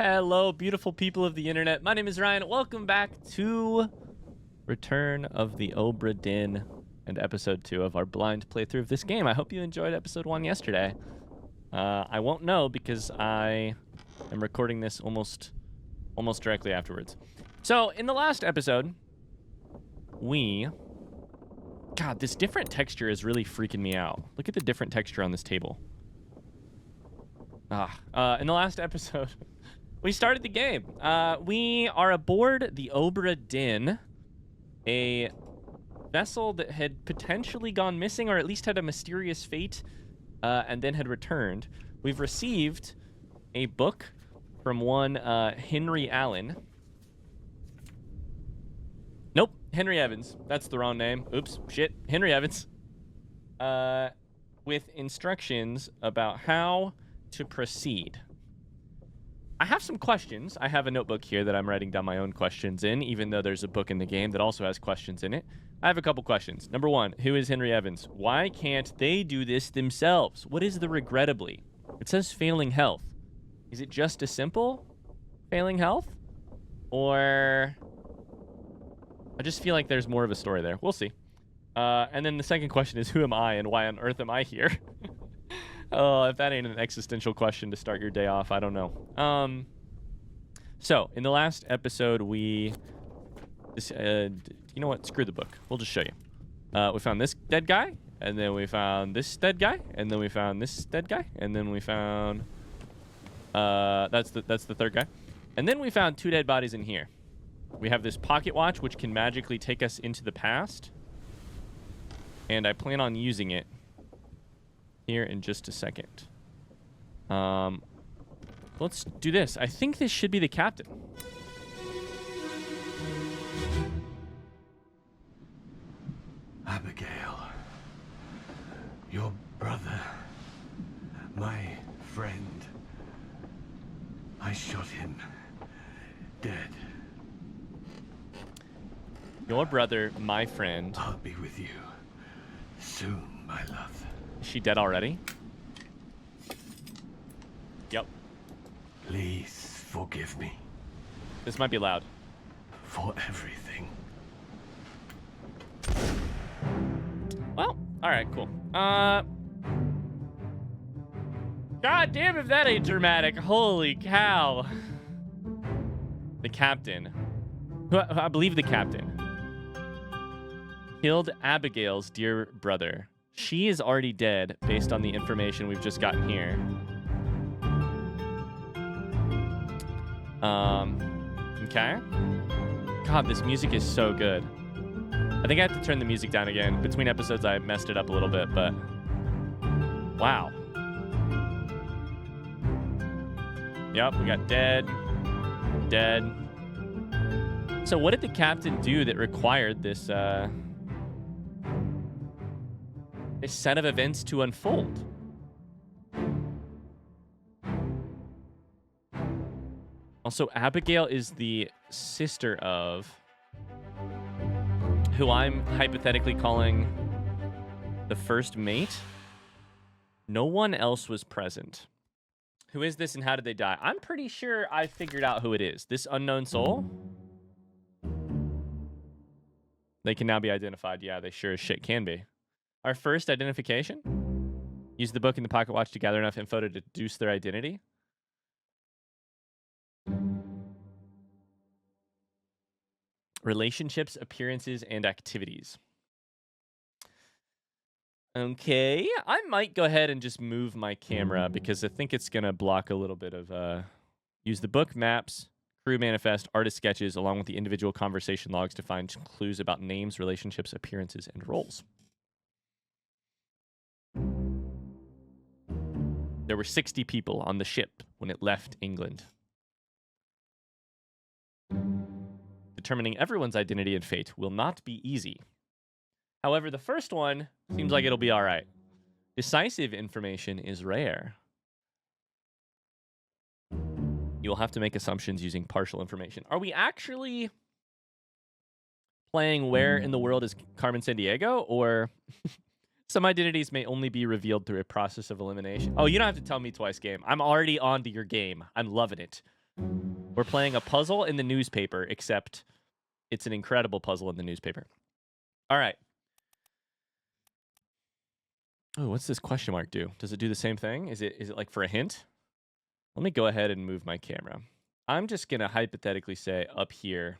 Hello, beautiful people of the internet. My name is Ryan. Welcome back to Return of the Obra Dinn and episode 2 of our blind playthrough of this game. I hope you enjoyed episode 1 yesterday. I won't know because I am recording this almost directly afterwards. So, in the last episode, God, this different texture is really freaking me out. Look at the different texture on this table. In the last episode, we started the game. We are aboard the Obra Dinn, a vessel that had potentially gone missing, or at least had a mysterious fate, and then had returned. We've received a book from one Henry Allen. Nope, Henry Evans. That's the wrong name. Oops, shit. Henry Evans. With instructions about how to proceed. I have some questions. I have a notebook here that I'm writing down my own questions in, even though there's a book in the game that also has questions in it. I have a couple questions. Number one, who is Henry Evans? Why can't they do this themselves? What is the regrettably? It says failing health. Is it just a simple failing health? Or I just feel like there's more of a story there. We'll see. And then the second question is, who am I and why on earth am I here? Oh, if that ain't an existential question to start your day off, I don't know. So, in the last episode, you know what? Screw the book. We'll just show you. We found this dead guy, and then we found this dead guy, and then we found this dead guy, and then we found... that's the third guy. And then we found 2 dead bodies in here. We have this pocket watch, which can magically take us into the past. And I plan on using it here in just a second. Let's do this. I think this should be the captain. Abigail, your brother, my friend. I shot him dead. Your brother, my friend. I'll be with you soon, my love. Is she dead already? Yep. Please forgive me This might be loud. for everything. Well, alright, cool. God damn if that ain't dramatic. Holy cow. The captain. I believe the captain killed Abigail's dear brother. She is already dead based on the information we've just gotten here. Okay. God, this music is so good. I think I have to turn the music down again. Between episodes, I messed it up a little bit, but... Wow. Yep, we got dead. Dead. So what did the captain do that required this, this set of events to unfold? Also, Abigail is the sister of who I'm hypothetically calling the first mate. No one else was present. Who is this and how did they die? I'm pretty sure I figured out who it is. This unknown soul? They can now be identified. Yeah, they sure as shit can be. Our first identification? Use the book and the pocket watch to gather enough info to deduce their identity. Relationships, appearances, and activities. Okay, I might go ahead and just move my camera because I think it's going to block a little bit of... Use the book, maps, crew manifest, artist sketches, along with the individual conversation logs to find clues about names, relationships, appearances, and roles. There were 60 people on the ship when it left England. Determining everyone's identity and fate will not be easy. However, the first one seems like it'll be all right. Decisive information is rare. You'll have to make assumptions using partial information. Are we actually playing where in the world is Carmen Sandiego? Or some identities may only be revealed through a process of elimination. Oh, you don't have to tell me twice, game. I'm already on to your game. I'm loving it. We're playing a puzzle in the newspaper, except it's an incredible puzzle in the newspaper. All right. Oh, what's this question mark do? Does it do the same thing? Is it like for a hint? Let me go ahead and move my camera. I'm just going to hypothetically say up here,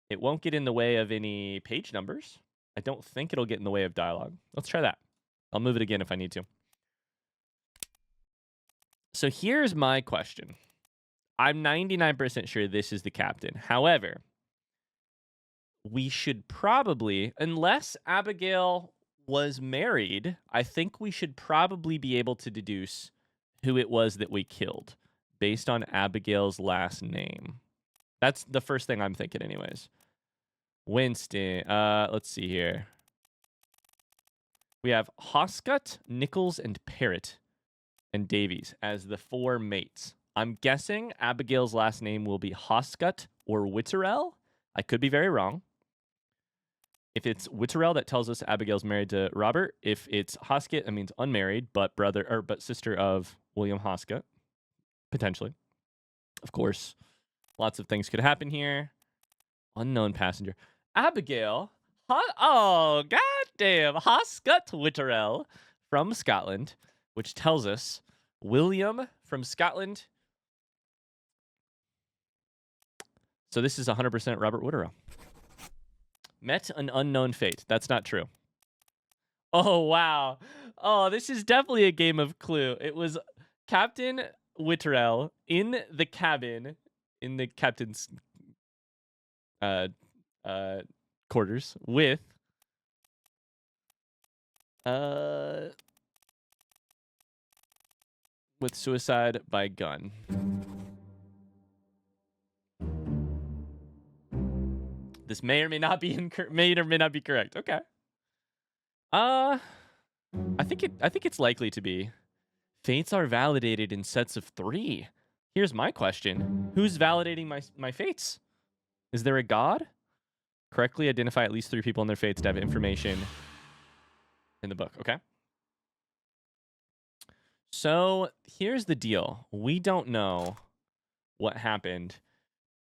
it won't get in the way of any page numbers. I don't think it'll get in the way of dialogue. Let's try that. I'll move it again if I need to. So here's my question. I'm 99% sure this is the captain. However, we should probably, unless Abigail was married, I think we should probably be able to deduce who it was that we killed based on Abigail's last name. That's the first thing I'm thinking anyways. Winston, let's see here. We have Hoscut, Nichols, and Parrott and Davies as the 4 mates. I'm guessing Abigail's last name will be Hoscut or Witterell. I could be very wrong. If it's Witterell, that tells us Abigail's married to Robert. If it's Hoscut, that means unmarried, but sister of William Hoscut, potentially. Of course, lots of things could happen here. Unknown passenger. Abigail. Oh, goddamn. Hoscut Witterell from Scotland, which tells us William from Scotland. So this is 100% Robert Witterell. Met an unknown fate. That's not true. Oh, wow. Oh, this is definitely a game of Clue. It was Captain Witterell in the cabin, in the captain's quarters with suicide by gun. This may or may not be correct. Okay. I think it's likely to be. Fates are validated in sets of 3. Here's my question. Who's validating my fates? Is there a god? Correctly identify at least 3 people in their fates to have information in the book. Okay. So here's the deal. We don't know what happened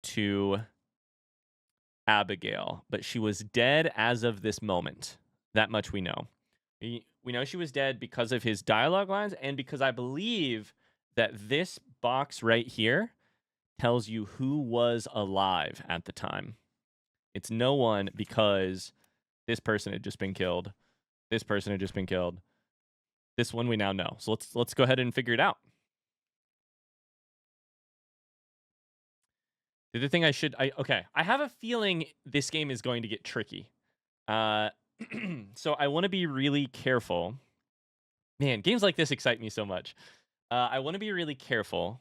to Abigail, but she was dead as of this moment. That much we know. We know she was dead because of his dialogue lines and because I believe that this box right here tells you who was alive at the time. It's no one because this person had just been killed. This person had just been killed. This one we now know. So let's go ahead and figure it out. The other thing I have a feeling this game is going to get tricky. So I want to be really careful. Man, games like this excite me so much. I want to be really careful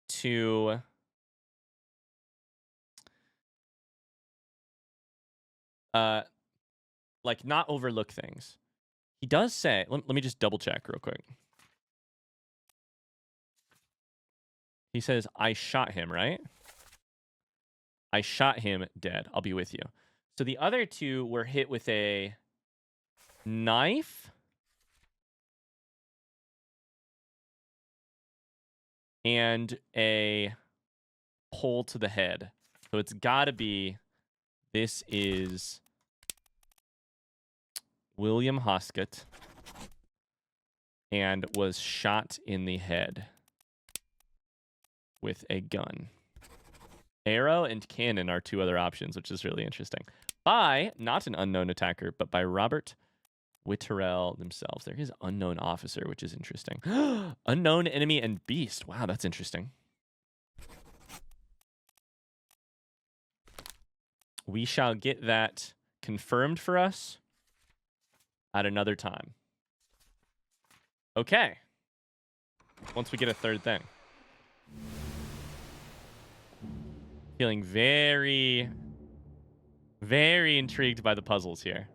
to like not overlook things. He does say, let me just double check real quick. He says, I shot him, right? I shot him dead. I'll be with you. So the other 2 were hit with a knife and a pole to the head. So it's got to be, this is William Hoscut and was shot in the head with a gun. Arrow and cannon are 2 other options, which is really interesting. By not an unknown attacker, but by Robert Witterell themselves. They're his unknown officer, which is interesting. Unknown enemy and beast. Wow, that's interesting. We shall get that confirmed for us at another time. Okay. Once we get a third thing. Feeling very, very intrigued by the puzzles here.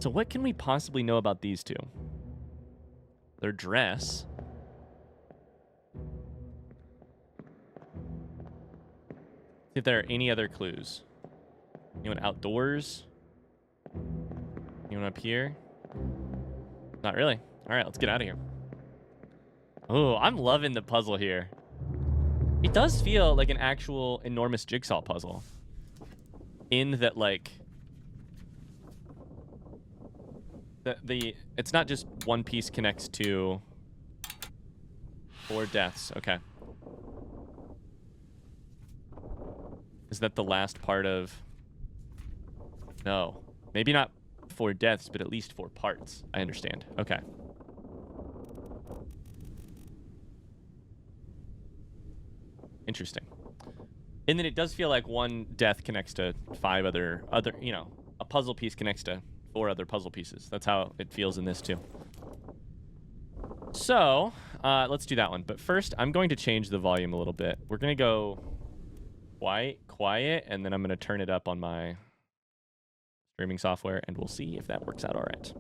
So what can we possibly know about these 2? Their dress. See if there are any other clues. Anyone outdoors? Anyone up here? Not really. All right, let's get out of here. Oh, I'm loving the puzzle here. It does feel like an actual enormous jigsaw puzzle. In that, like, it's not just one piece connects to 4 deaths. Okay. Is that the last part of... No. Maybe not 4 deaths, but at least 4 parts. I understand. Okay. Interesting. And then it does feel like one death connects to 5 other, you know, a puzzle piece connects to 4 other puzzle pieces. That's how it feels in this too. So, let's do that one. But first, I'm going to change the volume a little bit. We're going to go quiet, and then I'm going to turn it up on my streaming software, and we'll see if that works out all right.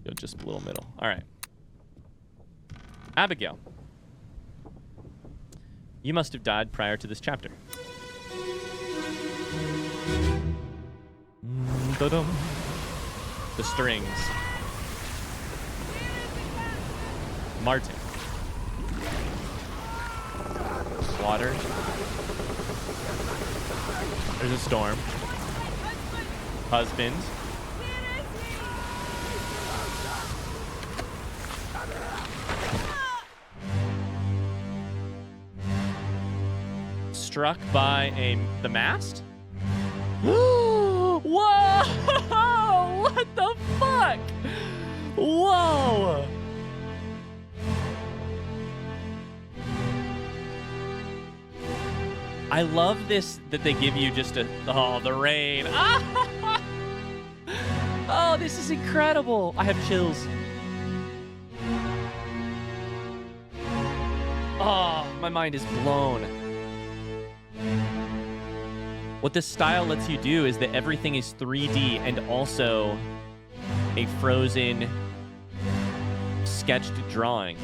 Go just a little middle. All right. Abigail. You must have died prior to this chapter. Da-dum. The strings. Martin. Water. There's a storm. Husband. Struck by the mast? Whoa! What the fuck? Whoa! I love this that they give you just the rain. Oh, this is incredible. I have chills. Oh, my mind is blown. What this style lets you do is that everything is 3D and also a frozen, sketched drawing.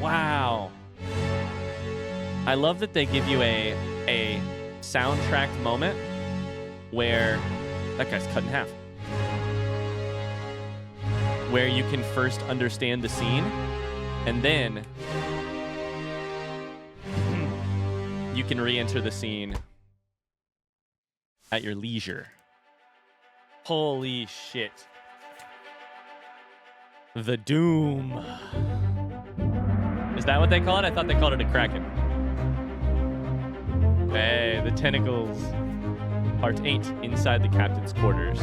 Wow. I love that they give you a soundtracked moment where that guy's cut in half. Where you can first understand the scene and then you can re-enter the scene at your leisure. Holy shit. The Doom. Is that what they call it? I thought they called it a Kraken. Hey, the Tentacles. Part 8, inside the captain's quarters.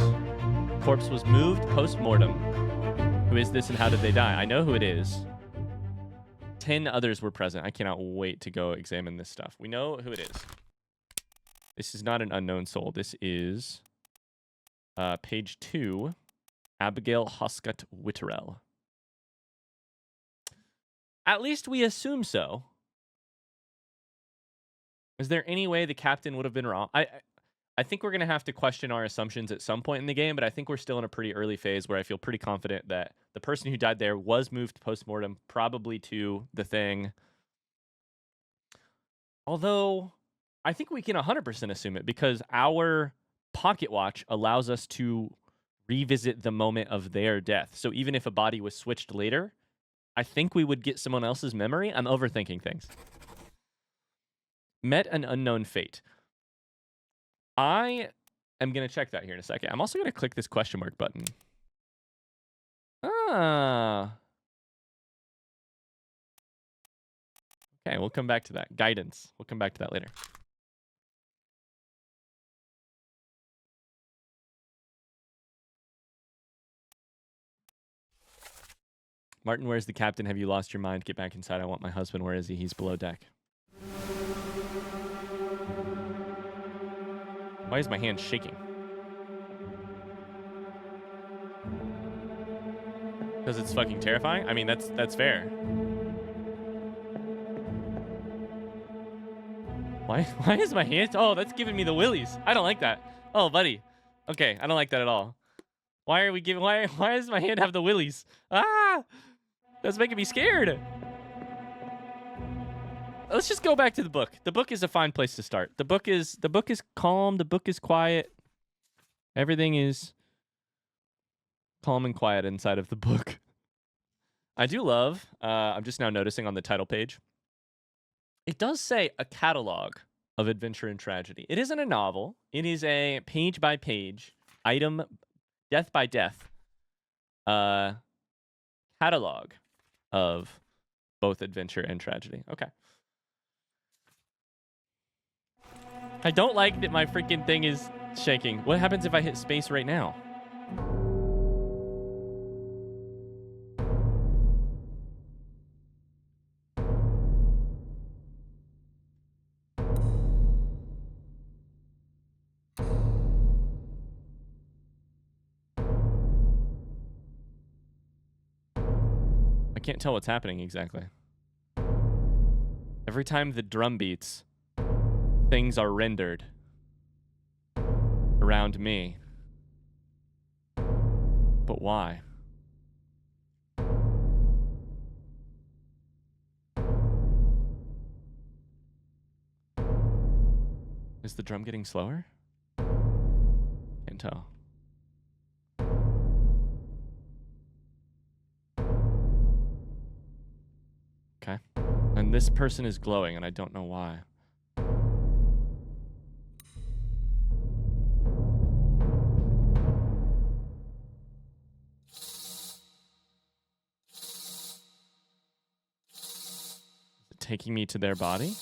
Corpse was moved post-mortem. Who is this and how did they die? I know who it is. 10 others were present. I cannot wait to go examine this stuff. We know who it is. This is not an unknown soul. This is page 2, Abigail Hoscut Witterell. At least we assume so. Is there any way the captain would have been wrong? I think we're going to have to question our assumptions at some point in the game, but I think we're still in a pretty early phase where I feel pretty confident that the person who died there was moved post-mortem, probably to the thing. Although, I think we can 100% assume it because our pocket watch allows us to revisit the moment of their death. So even if a body was switched later, I think we would get someone else's memory. I'm overthinking things. Met an unknown fate. I am going to check that here in a second. I'm also going to click this question mark button. Okay, we'll come back to that. Guidance. We'll come back to that later. Martin, where's the captain? Have you lost your mind? Get back inside. I want my husband. Where is he? He's below deck. Why is my hand shaking? Because it's fucking terrifying? I mean, that's fair. Why is my hand... Oh, that's giving me the willies. I don't like that. Oh, buddy. Okay, I don't like that at all. Why are we giving... Why does my hand have the willies? Ah! That's making me scared. Let's just go back to the book. The book is a fine place to start. The book is calm. The book is quiet. Everything is calm and quiet inside of the book. I do love, I'm just now noticing on the title page, it does say a catalog of adventure and tragedy. It isn't a novel. It is a page by page, item, death by death, catalog of both adventure and tragedy. Okay. I don't like that my freaking thing is shaking. What happens if I hit space right now? I can't tell what's happening exactly. Every time the drum beats, things are rendered around me. But why? Is the drum getting slower? Can't tell. Okay. And this person is glowing, and I don't know why. Is it taking me to their body?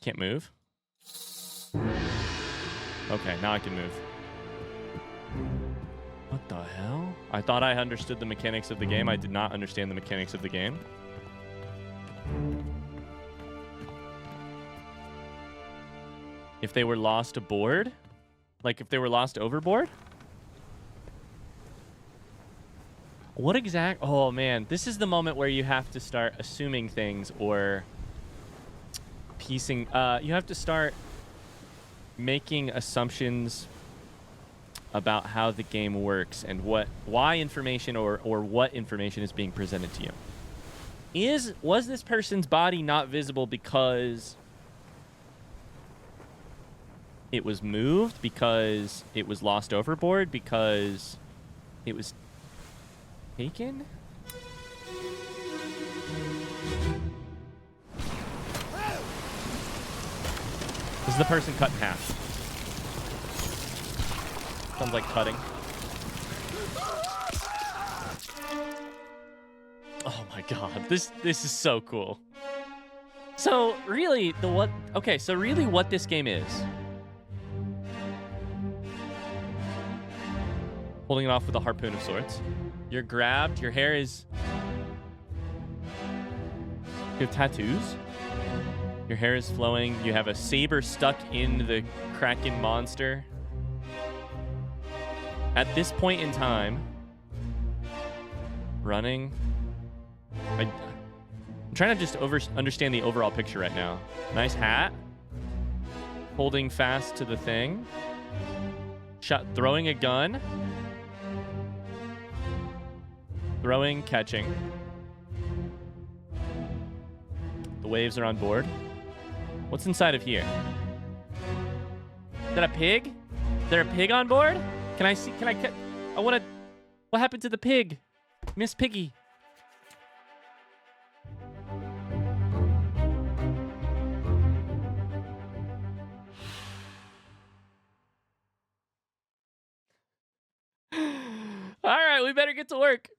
Can't move? Okay, now I can move. What the hell? I thought I understood the mechanics of the game. I did not understand the mechanics of the game. If they were lost aboard? Like if they were lost overboard? What exact... Oh, man. This is the moment where you have to start assuming things or piecing... you have to start making assumptions about how the game works and why information or what information is being presented to you. Was this person's body not visible because it was moved, because it was lost overboard, because it was taken? This is the person cut in half. Sounds like cutting. Oh my god, this is so cool. So really, what this game is. Holding it off with a harpoon of sorts. You're grabbed, your hair is... You have tattoos. Your hair is flowing. You have a saber stuck in the Kraken monster. At this point in time, running. I'm trying to just understand the overall picture right now. Nice hat. Holding fast to the thing. Throwing a gun. Throwing, catching. The waves are on board. What's inside of here? Is that a pig? Is there a pig on board? Can I what happened to the pig? Miss Piggy. All right, we better get to work.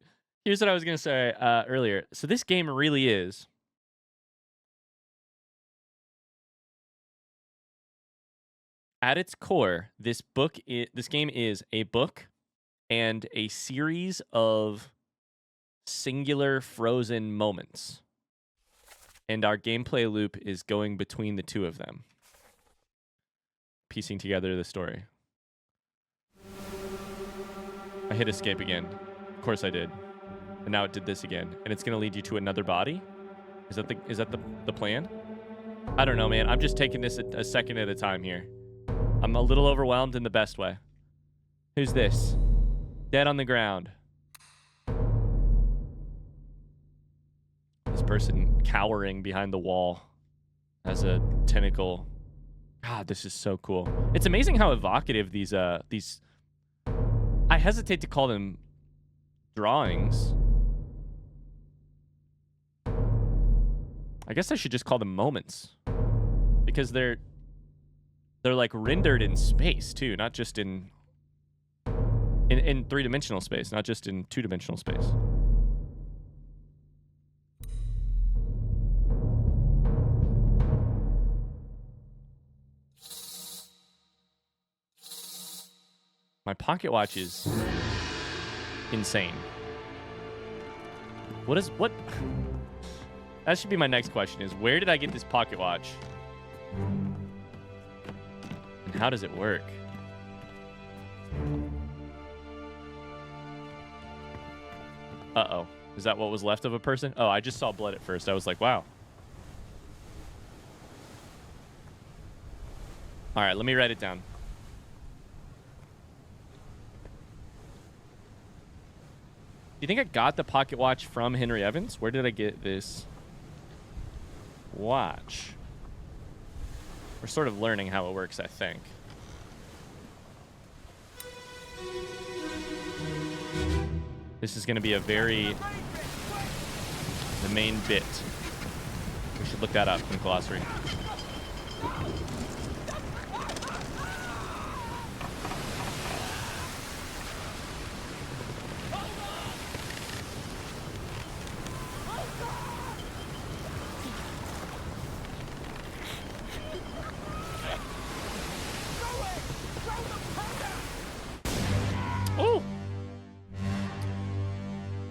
Here's what I was going to say earlier. So this game really is at its core, this game is a book and a series of singular frozen moments. And our gameplay loop is going between the two of them, piecing together the story. I hit escape again. Of course I did. And now it did this again. And it's going to lead you to another body? Is that the plan? I don't know, man. I'm just taking this a second at a time here. I'm a little overwhelmed in the best way. Who's this? Dead on the ground. This person cowering behind the wall as a tentacle. God, this is so cool. It's amazing how evocative these I hesitate to call them drawings. I guess I should just call them moments. Because they're like rendered in space too, not just in three-dimensional space, not just in two-dimensional space. My pocket watch is insane. What? That should be my next question is, where did I get this pocket watch? And how does it work? Uh-oh. Is that what was left of a person? Oh, I just saw blood at first. I was like, wow. All right, let me write it down. Do you think I got the pocket watch from Henry Evans? Where did I get this watch? We're sort of learning how it works, I think. This is going to be the main bit. We should look that up in the glossary.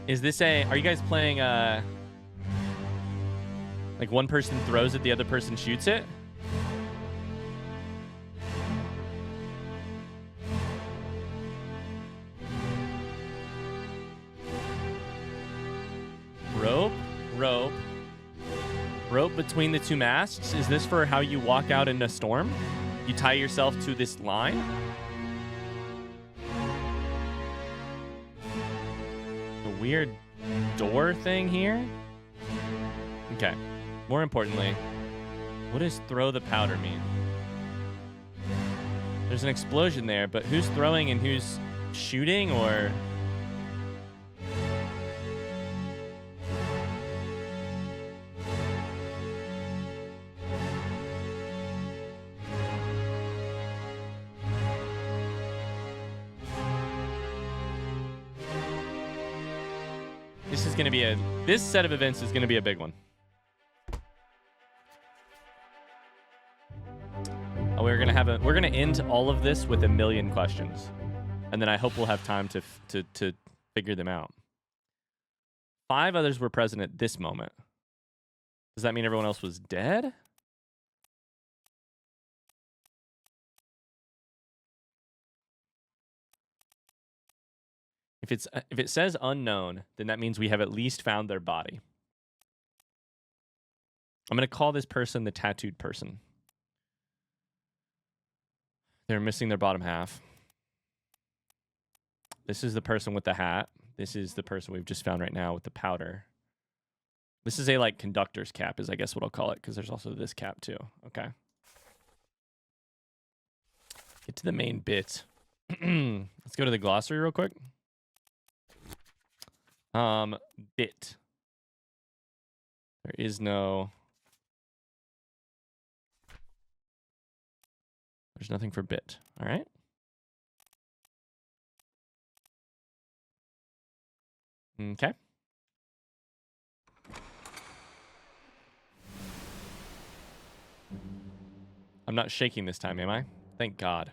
Is this are you guys playing, like one person throws it, the other person shoots it? Rope between the two masts? Is this for how you walk out in a storm? You tie yourself to this line? Weird door thing here. Okay. More importantly, what does throw the powder mean? There's an explosion there, but who's throwing and who's shooting, or... This set of events is going to be a big one. We're going to end all of this with 1,000,000 questions. And then I hope we'll have time to figure them out. 5 others were present at this moment. Does that mean everyone else was dead? If it says unknown, then that means we have at least found their body. I'm going to call this person the tattooed person. They're missing their bottom half. This is the person with the hat. This is the person we've just found right now with the powder. This is a like conductor's cap is I guess what I'll call it, because there's also this cap too. Okay. Get to the main bit. Let's go to the glossary real quick. Bit. There is no... There's nothing for bit. All right. Okay. I'm not shaking this time, am I? Thank God.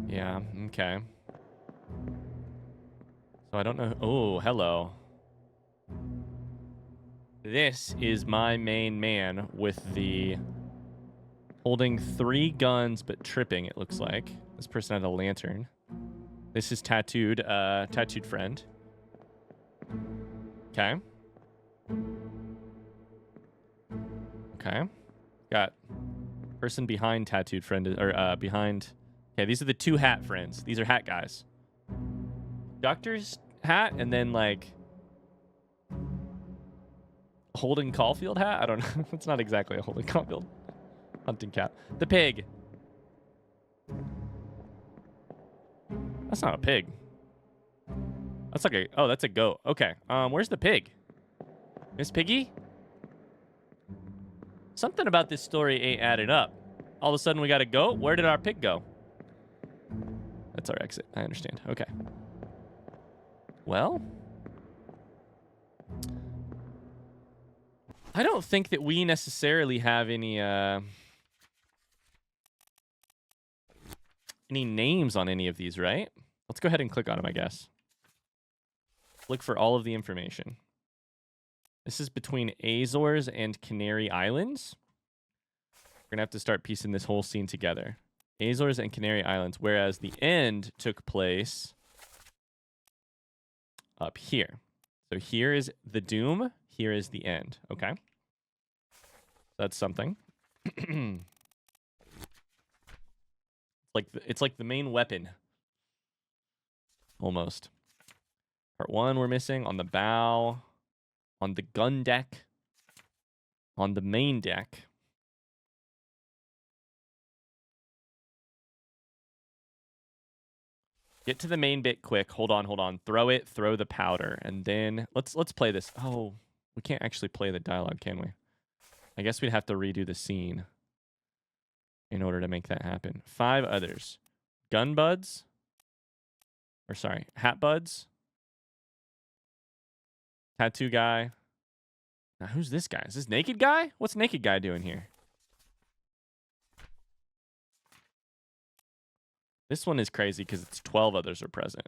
Yeah, okay. So I don't know. Oh, hello. This is my main man with the holding 3 guns but tripping, it looks like. This person had a lantern. This is tattooed friend. Okay. Okay. Got person behind tattooed friend, or behind... Okay, these are the 2 hat friends. These are hat guys. Doctors hat and then like Holden Caulfield hat. I don't know. It's not exactly a Holden Caulfield hunting cap. The pig. That's not a pig. That's like a, oh, that's a goat. Okay. Where's the pig? Miss Piggy? Something about this story ain't added up. All of a sudden we got a goat. Where did our pig go? That's our exit. I understand. Okay. Well, I don't think that we necessarily have any names on any of these, right? Let's go ahead and click on them, I guess. Look for all of the information. This is between Azores and Canary Islands. We're going to have to start piecing this whole scene together. Azores and Canary Islands, whereas the end took place up here. So here is the doom. Here is the end. Okay. That's something. It's like the main weapon. Almost. Part 1 we're missing on the bow, on the gun deck, on the main deck. Get to the main bit quick. Hold on. Throw it, throw the powder, and then let's play this. Oh, we can't actually play the dialogue, can we? I guess we'd have to redo the scene in order to make that happen. 5 others. Gun buds. Or sorry, hat buds. Tattoo guy. Now, who's this guy? Is this naked guy? What's naked guy doing here? This one is crazy because it's 12 others are present.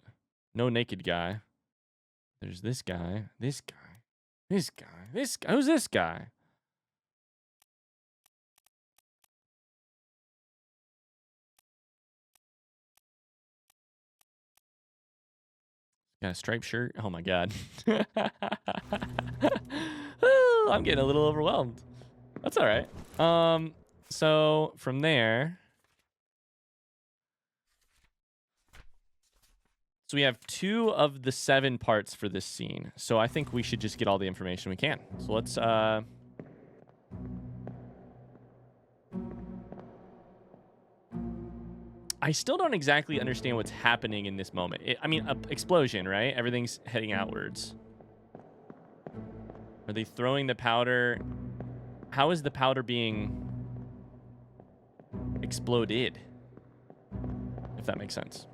No naked guy. There's this guy. This guy. This guy. This guy. Who's this guy? Got a striped shirt. Oh my god. Ooh, I'm getting a little overwhelmed. That's all right. So from there, so we have 2 of the 7 parts for this scene. So I think we should just get all the information we can. So let's I still don't exactly understand what's happening in this moment. I mean, explosion, right? Everything's heading outwards. Are they throwing the powder? How is the powder being exploded? If that makes sense.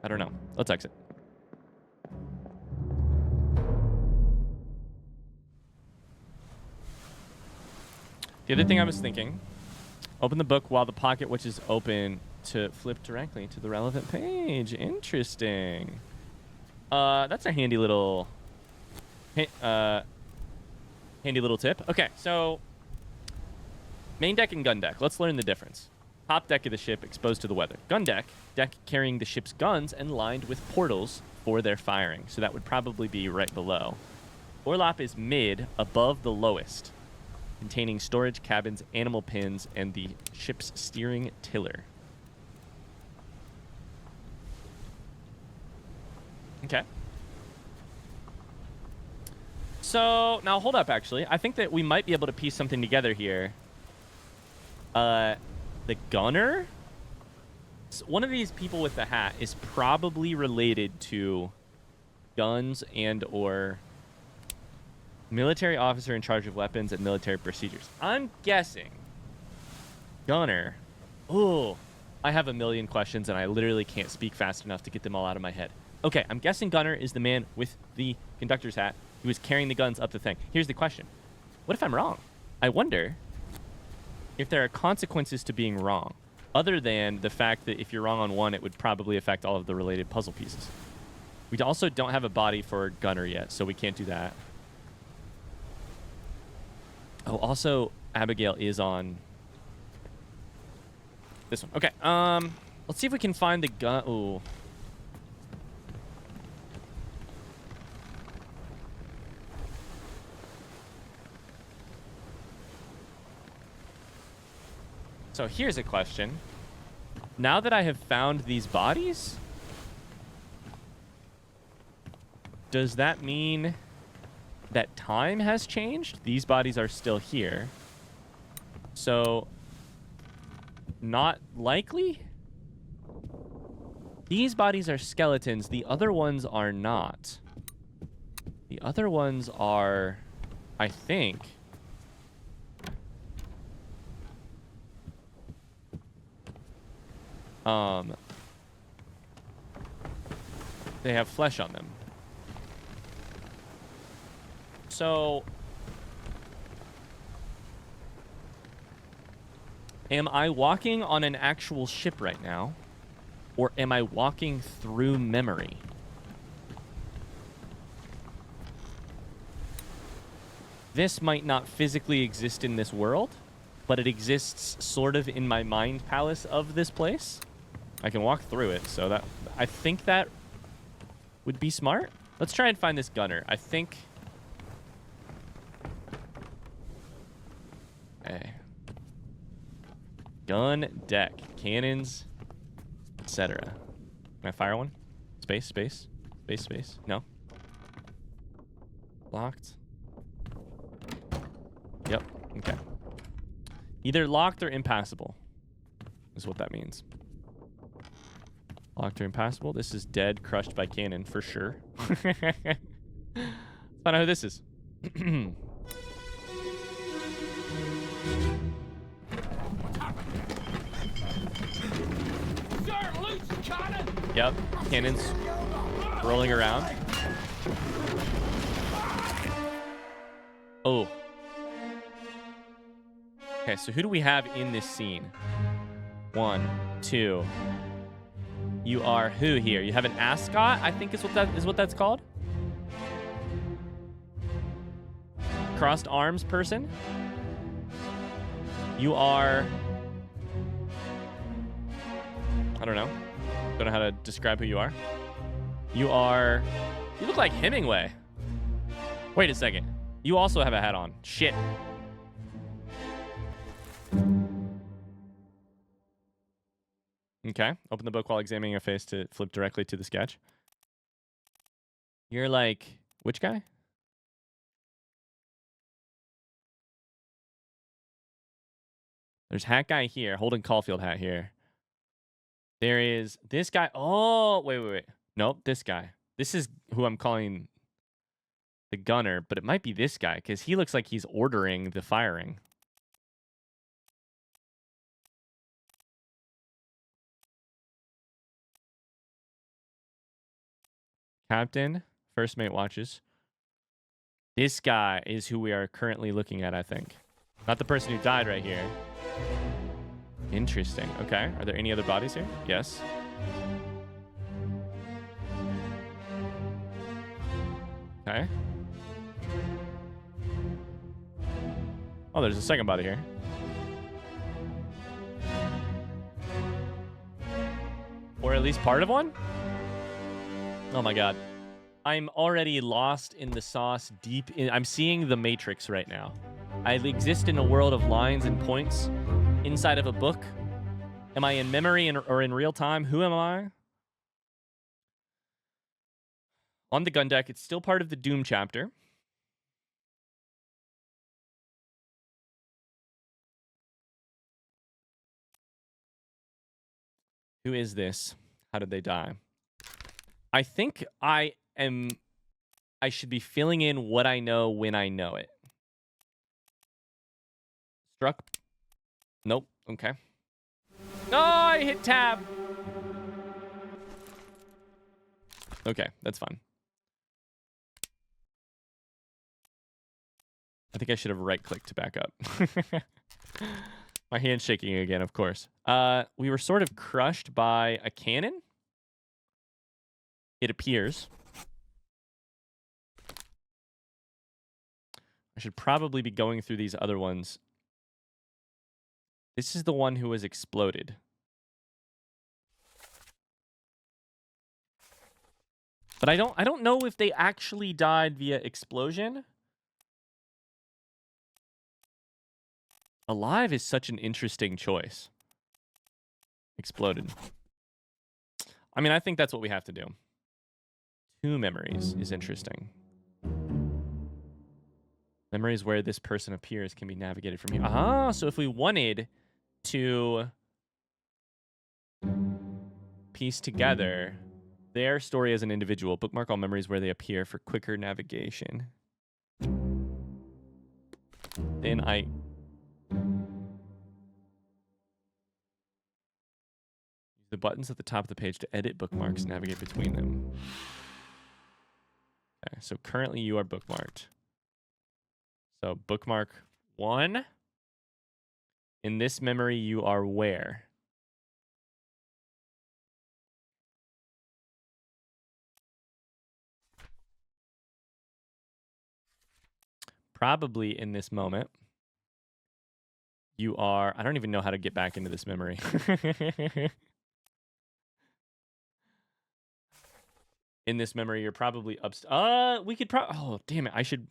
I don't know. Let's exit. The other thing I was thinking, open the book while the pocket which is open to flip directly to the relevant page. Interesting. That's a handy little tip. Okay, so main deck and gun deck. Let's learn the difference. Top deck of the ship exposed to the weather. Gun deck carrying the ship's guns and lined with portals for their firing. So that would probably be right below. Orlop is mid, above the lowest, containing storage cabins, animal pens, and the ship's steering tiller. Okay. So, now hold up, actually. I think that we might be able to piece something together here. The gunner? So one of these people with the hat is probably related to guns and or military officer in charge of weapons and military procedures. I'm guessing gunner. Oh, I have a million questions and I literally can't speak fast enough to get them all out of my head. Okay, I'm guessing gunner is the man with the conductor's hat who is carrying the guns up the thing. Here's the question. What if I'm wrong? I wonder if there are consequences to being wrong, other than the fact that if you're wrong on one, it would probably affect all of the related puzzle pieces. We also don't have a body for gunner yet, so we can't do that. Oh, also, Abigail is on this one. Okay, let's see if we can find the gun. Ooh. So here's a question. Now that I have found these bodies, does that mean that time has changed? These bodies are still here. So, not likely? These bodies are skeletons. The other ones are not. The other ones are, I think... they have flesh on them. So... am I walking on an actual ship right now? Or am I walking through memory? This might not physically exist in this world, but it exists sort of in my mind palace of this place. I can walk through it, so that I think that would be smart. Let's try and find this gunner. I think... okay. Gun deck. Cannons, etc. Can I fire one? Space, space, space, space. No. Locked. Yep. Okay. Either locked or impassable is what that means. Locked or impassable. This is dead, crushed by cannon for sure. Let's find out who this is. Yep. Cannons rolling around. Oh. Okay, so who do we have in this scene? 1, 2. You are who here? You have an ascot, I think is what that's called. Crossed arms person. You are... I don't know. Don't know how to describe who you are. You are... you look like Hemingway. Wait a second. You also have a hat on. Shit. Okay. Open the book while examining a face to flip directly to the sketch. You're like... which guy? There's hat guy here. Holden Caulfield hat here. There is this guy. Oh, wait. Nope, this guy. This is who I'm calling the gunner, but it might be this guy because he looks like he's ordering the firing. Captain, first mate watches. This guy is who we are currently looking at, I think. Not the person who died right here. Interesting. Okay. Are there any other bodies here? Yes. Okay. Oh, there's a second body here. Or at least part of one? Oh my god. I'm already lost in the sauce deep in... I'm seeing the Matrix right now. I exist in a world of lines and points inside of a book. Am I in memory or in real time? Who am I? On the gun deck, it's still part of the Doom chapter. Who is this? How did they die? I think I should be filling in what I know when I know it. Struck. Nope. Okay. Oh, I hit tab. Okay, that's fine. I think I should have right-clicked to back up. My hand's shaking again, of course. We were sort of crushed by a cannon. It appears. I should probably be going through these other ones. This is the one who was exploded. But I don't know if they actually died via explosion. Alive is such an interesting choice. Exploded. I mean, I think that's what we have to do. 2 memories is interesting. Memories where this person appears can be navigated from here. Ah, so if we wanted to piece together their story as an individual, bookmark all memories where they appear for quicker navigation. Then I... use the buttons at the top of the page to edit bookmarks, navigate between them. Okay, so currently you are bookmarked. So bookmark 1. In this memory, you are where? Probably in this moment. You are... I don't even know how to get back into this memory. In this memory, you're probably we could probably... Oh, damn it. I should...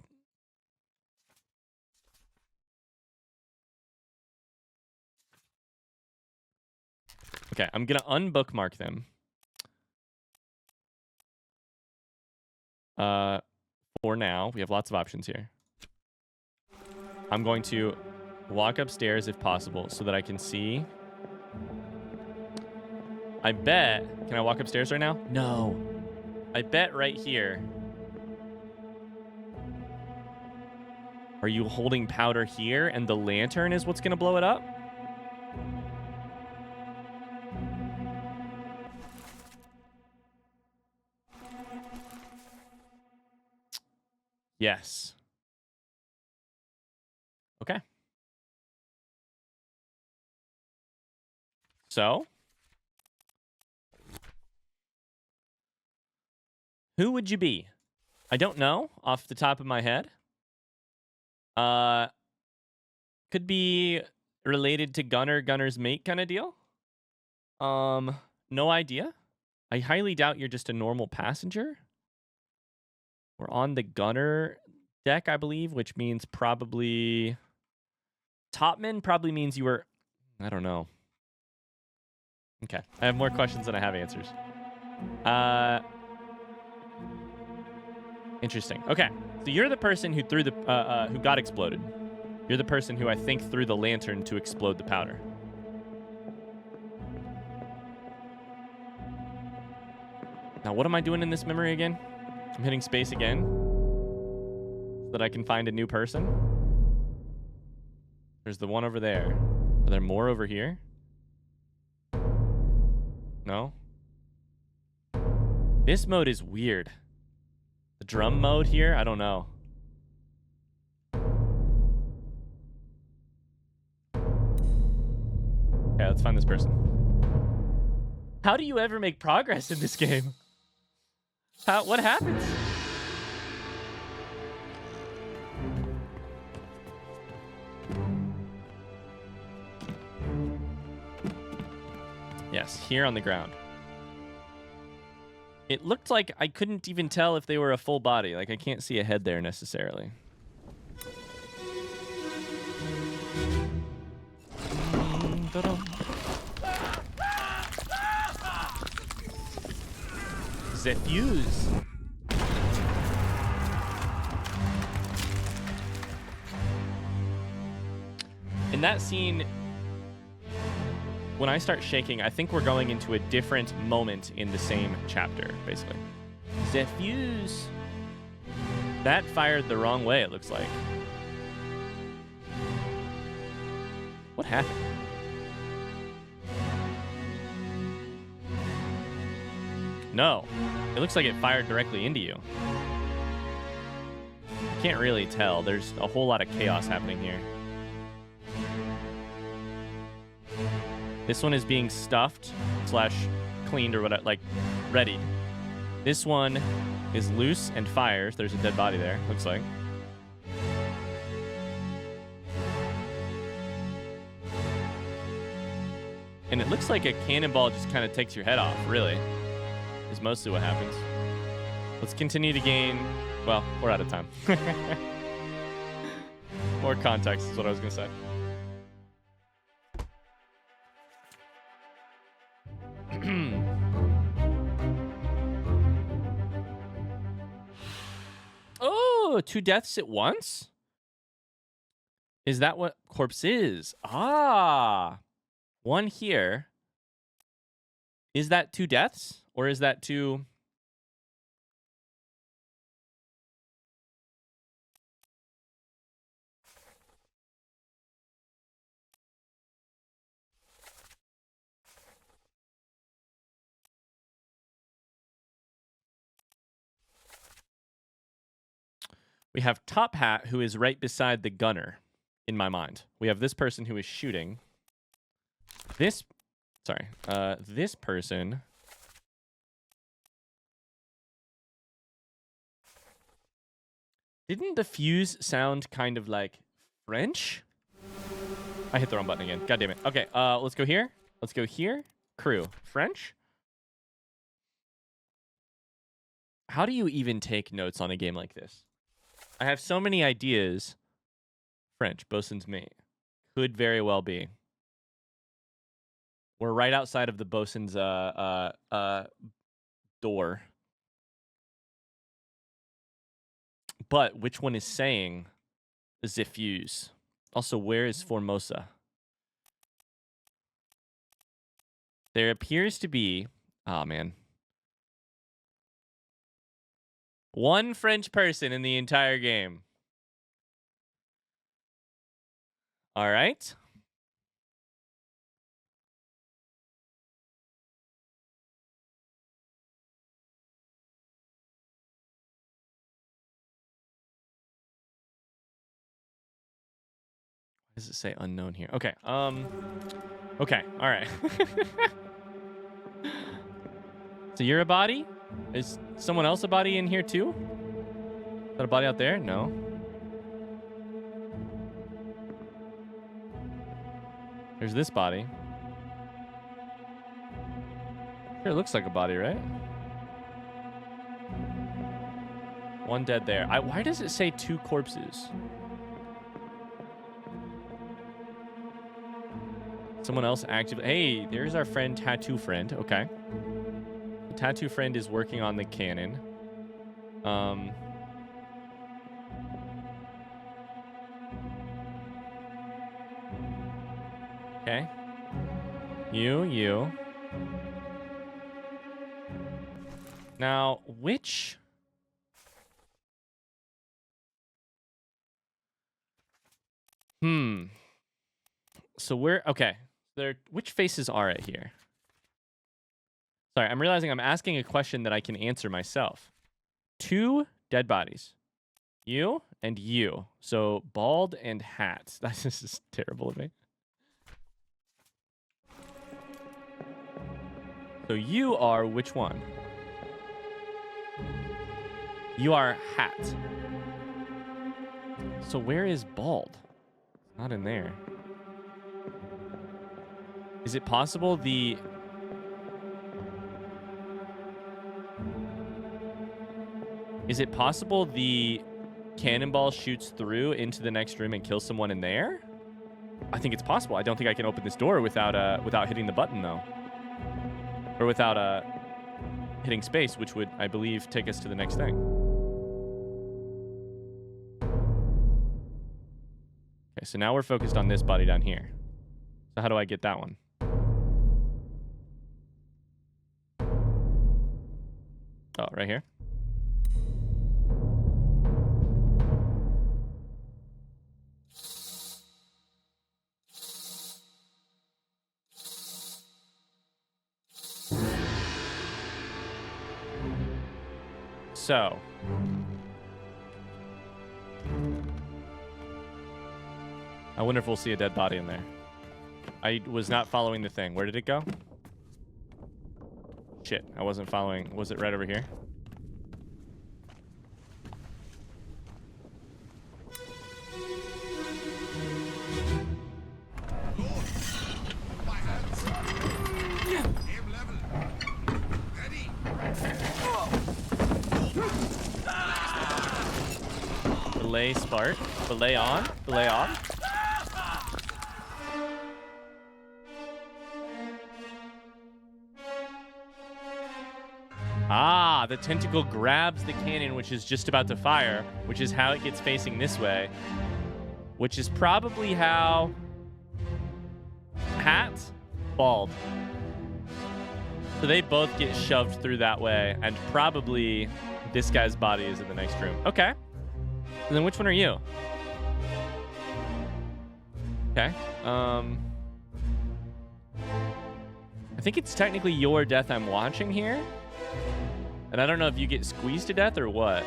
Okay, I'm going to unbookmark them. For now, we have lots of options here. I'm going to walk upstairs if possible so that I can see. I bet... Can I walk upstairs right now? No. I bet right here. Are you holding powder here and the lantern is what's going to blow it up? Yes. Okay. So, who would you be? I don't know off the top of my head. Could be related to Gunner's mate kind of deal. No idea. I highly doubt you're just a normal passenger. We're on the Gunner deck, I believe, which means probably... Topman probably means you were... I don't know. Okay. I have more questions than I have answers. Interesting. Okay. So you're the person who threw the... who got exploded. You're the person who I think threw the lantern to explode the powder. Now, what am I doing in this memory again? I'm hitting space again so that I can find a new person. There's the one over there. Are there more over here? No? This mode is weird. The drum mode here? I don't know. Okay, let's find this person. How do you ever make progress in this game? What happens? Yes, here on the ground. It looked like I couldn't even tell if they were a full body. Like, I can't see a head there necessarily. Zephyrs. In that scene, when I start shaking, I think we're going into a different moment in the same chapter, basically. Zephyrs. That fired the wrong way, it looks like. What happened? No. It looks like it fired directly into you. I can't really tell. There's a whole lot of chaos happening here. This one is being stuffed / cleaned or whatever, like readied. This one is loose and fires. There's a dead body there, looks like. And it looks like a cannonball just kind of takes your head off, really. Is mostly what happens. Let's continue to gain... Well, we're out of time. More context is what I was going to say. Oh, 2 deaths at once? Is that what corpse is? Ah. 1 here. Is that 2 deaths? Or is that 2... We have Top Hat, who is right beside the gunner, in my mind. We have this person who is shooting. This person... Didn't the fuse sound kind of like French? I hit the wrong button again. God damn it. Okay, let's go here. Let's go here. Crew. French? How do you even take notes on a game like this? I have so many ideas. French. Bosun's mate. Could very well be. We're right outside of the bosun's door. But which one is saying the fuse? Also, where is Formosa? There appears to be... Oh, man. 1 French person in the entire game. All right. Why does it say unknown here? Okay. Okay. All right. So you're a body? Is someone else a body in here too? Is that a body out there? No. There's this body. Sure, it looks like a body, right? 1 dead there. Why does it say 2 corpses? Someone else actively... Hey, there's our friend, Tattoo Friend. Okay. The Tattoo Friend is working on the cannon. Okay. You. Now, which... So we're... Okay. Which faces are it here? Sorry, I'm realizing I'm asking a question that I can answer myself. 2 dead bodies. You and you. So bald and hat. That's just terrible of me. So you are which one? You are hat. So where is bald? Not in there. Is it possible the... Is it possible the cannonball shoots through into the next room and kills someone in there? I think it's possible. I don't think I can open this door without hitting the button, though. Or without hitting space, which would, I believe, take us to the next thing. Okay, so now we're focused on this body down here. So how do I get that one? Oh, right here. So, I wonder if we'll see a dead body in there. I was not following the thing. Where did it go? Shit, I wasn't following. Was it right over here? Belay spark. Belay on. Belay off. Ah, the tentacle grabs the cannon, which is just about to fire, which is how it gets facing this way, which is probably how Hat bald. So they both get shoved through that way, and probably this guy's body is in the next room. Okay. And then which one are you? Okay. I think it's technically your death I'm watching here. And I don't know if you get squeezed to death or what.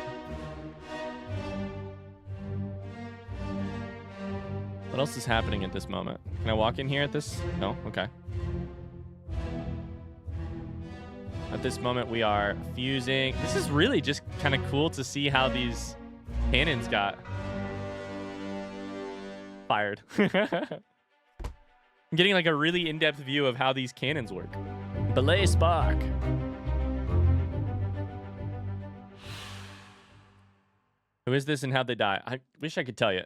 What else is happening at this moment? Can I walk in here at this? No? Okay. At this moment, we are fusing. This is really just kind of cool to see how these cannons got fired. I'm getting like a really in-depth view of how these cannons work. Belay spark. Who is this and how'd they die? I wish I could tell you.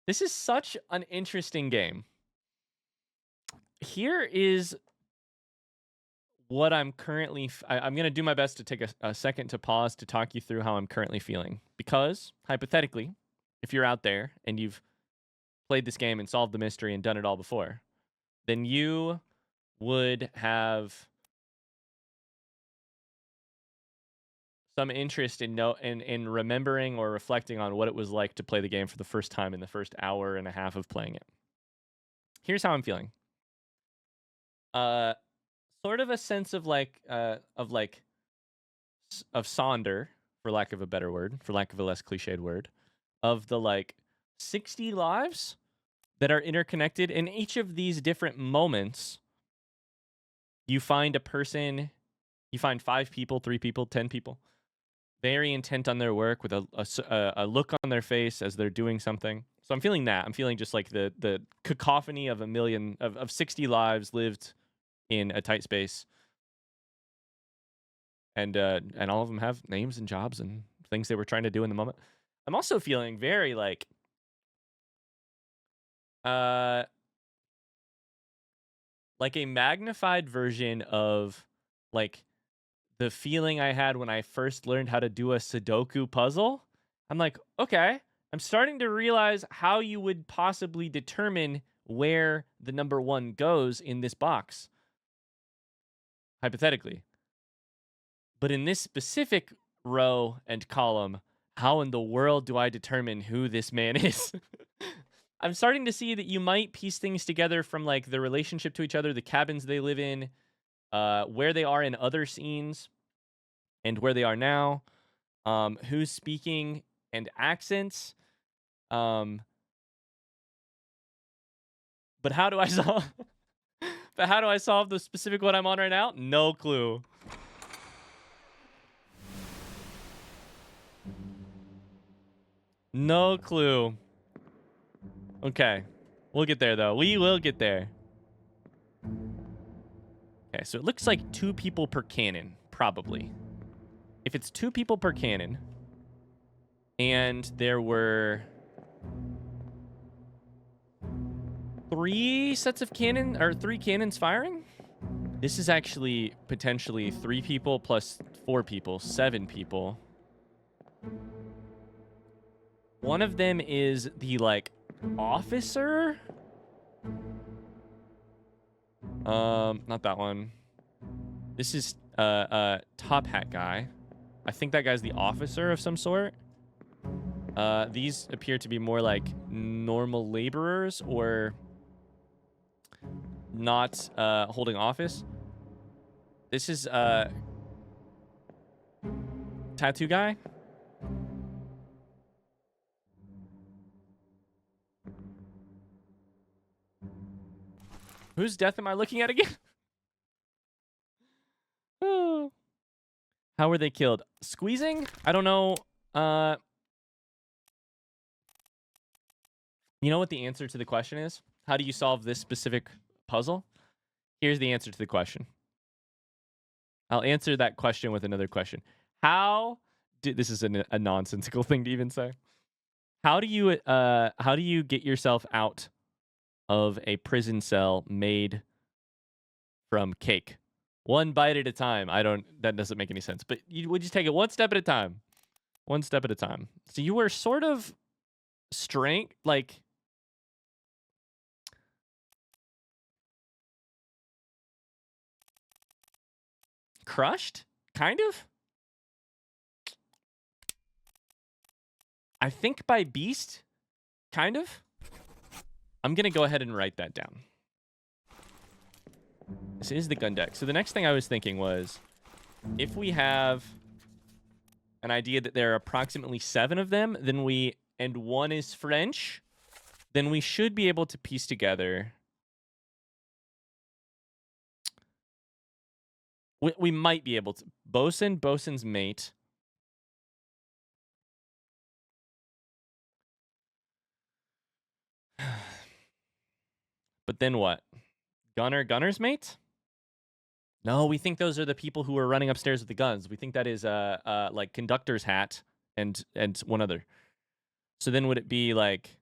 This is such an interesting game. Here is what I'm currently... I'm going to do my best to take a second to pause to talk you through how I'm currently feeling. Because, hypothetically, if you're out there and you've played this game and solved the mystery and done it all before, then you would have some interest in remembering or reflecting on what it was like to play the game for the first time in the first hour and a half of playing it. Here's how I'm feeling. Sort of a sense of Sonder, for lack of a better word, for lack of a less cliched word, of the like 60 lives that are interconnected. In each of these different moments, you find a person, you find 5 people, 3 people, 10 people, very intent on their work with a look on their face as they're doing something. So I'm feeling that. I'm feeling just like the cacophony of 60 lives lived in a tight space. And all of them have names and jobs and things they were trying to do in the moment. I'm also feeling very like a magnified version of like the feeling I had when I first learned how to do a Sudoku puzzle. I'm like, okay, I'm starting to realize how you would possibly determine where the number 1 goes in this box, hypothetically. But in this specific row and column, how in the world do I determine who this man is? I'm starting to see that you might piece things together from like the relationship to each other, the cabins they live in, where they are in other scenes, and where they are now, who's speaking, and accents. But how do I solve? But how do I solve the specific one I'm on right now? No clue. No clue. Okay. We'll get there, though. We will get there. Okay, so it looks like 2 people per cannon, probably. If it's 2 people per cannon, and there were 3 sets of cannon, or 3 cannons firing, this is actually potentially 3 people plus 4 people, 7 people. One of them is the, like, officer? Not that one. This is, top hat guy. I think that guy's the officer of some sort. These appear to be more like normal laborers or not, holding office. This is, tattoo guy. Whose death am I looking at again? Oh. How were they killed? Squeezing? I don't know. You know what the answer to the question is? How do you solve this specific puzzle? Here's the answer to the question. I'll answer that question with another question. This is a nonsensical thing to even say. How do you get yourself out of a prison cell made from cake? One bite at a time. That doesn't make any sense. But you would just take it one step at a time. One step at a time. So you were sort of like crushed, kind of. I think by beast, kind of. I'm gonna go ahead and write that down. This is the gun deck. So the next thing I was thinking was, if we have an idea that there are approximately 7 of them, and one is French, then we should be able to piece together. We might be able to. Bosun's mate. But then what? Gunner's mate? No, we think those are the people who are running upstairs with the guns. We think that is like conductor's hat and one other. So then would it be like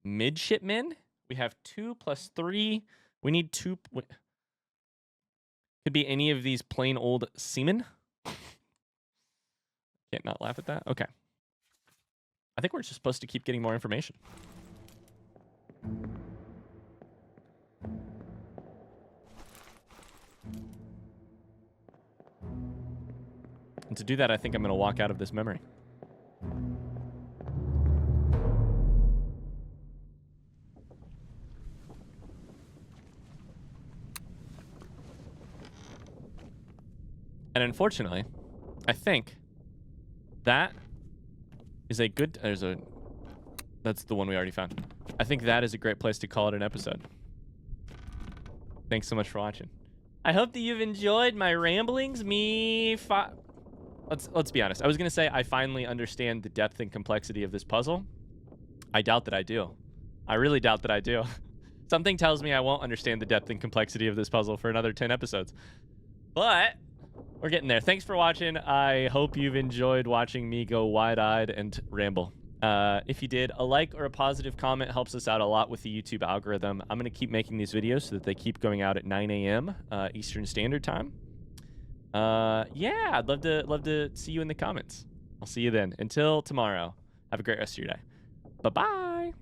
midshipmen? We have 2 plus 3. We need 2. Could be any of these plain old seamen. Can't not laugh at that. Okay. I think we're just supposed to keep getting more information. And to do that, I think I'm going to walk out of this memory. And unfortunately, I think that is a good... That's the one we already found. I think that is a great place to call it an episode. Thanks so much for watching. I hope that you've enjoyed my ramblings. Let's be honest. I was going to say I finally understand the depth and complexity of this puzzle. I doubt that I do. I really doubt that I do. Something tells me I won't understand the depth and complexity of this puzzle for another 10 episodes. But we're getting there. Thanks for watching. I hope you've enjoyed watching me go wide-eyed and ramble. If you did, a like or a positive comment helps us out a lot with the YouTube algorithm. I'm going to keep making these videos so that they keep going out at 9 a.m. Eastern Standard Time. Yeah, I'd love to see you in the comments. I'll see you then. Until tomorrow, have a great rest of your day. Bye-bye.